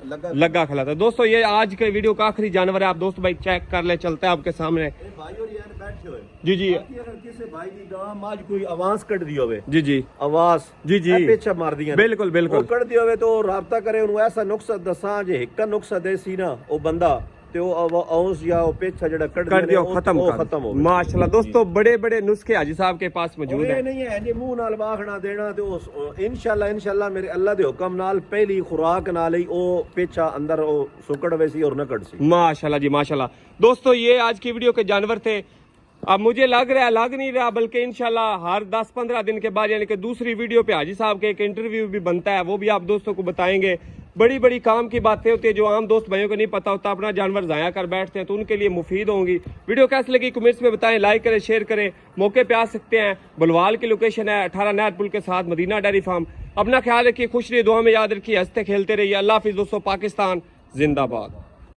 लगा खला था दोस्तों ये आज के वीडियो का आखिरी जानवर है आप दोस्त भाई चेक कर ले चलते हैं आपके सामने भाई और यार बैठे हुए जी जी बाकी अगर किसी भाई की गां आज कोई आवाज कट दी होवे जी जी आवाज जी जी पीछे मार दिया बिल्कुल वो बिल्कुल कट दी होवे तो राब्ता करे उन्हें ऐसा नुक्सा दसा जे हिक्का नुक्सा देसी ना वो बंदा ਤੇ ਉਹ ਆਉਂਸ ਜਾਂ ਉਹ ਪੇਛਾ ਜਿਹੜਾ ਕੱਢ दिया खत्म ਹੋ माशाल्लाह दोस्तों बड़े बड़े नुस्खे हाजी साहब के पास मौजूद है ਇਹ ਨਹੀਂ ਹੈ ਜੇ ਮੂੰਹ ਨਾਲ ਬਾਖਣਾ ਦੇਣਾ ਤੇ ਉਹ ਇਨਸ਼ਾਅੱਲਾ ਮੇਰੇ ਅੱਲਾ ਦੇ ਹੁਕਮ ਨਾਲ ਪਹਿਲੀ ਖੁਰਾਕ ਨਾਲ ਹੀ ਉਹ ਪੇਛਾ ਅੰਦਰ ਉਹ ਸੁਕੜ ਵੇ ਸੀ और नकड़ सी माशाल्लाह जी माशाल्लाह दोस्तों ये आज की वीडियो के जानवर थे अब मुझे लग नहीं रहा बल्कि इंशाल्लाह हर 10-15 दिन के बाद यानी कि दूसरी वीडियो पे हाजी साहब के एक इंटरव्यू भी बनता है वो भी आप दोस्तों को बताएंगे बड़ी बड़ी काम की बातें होती है जो आम दोस्त भाइयों को नहीं पता होता अपना जानवर ज़ाया कर बैठते हैं तो उनके लिए मुफीद होंगी वीडियो कैसी लगी कमेंट्स में बताएं लाइक करें शेयर करें मौके पे आ सकते हैं बुलवाल की लोकेशन है 18 नहर पुल के साथ मदीना डेयरी फार्म अपना ख्याल रखिए खुश रहिए दुआ में याद रखिए हंसते खेलते रहिए अल्लाह हाफिज़ दोस्तों पाकिस्तान जिंदाबाद।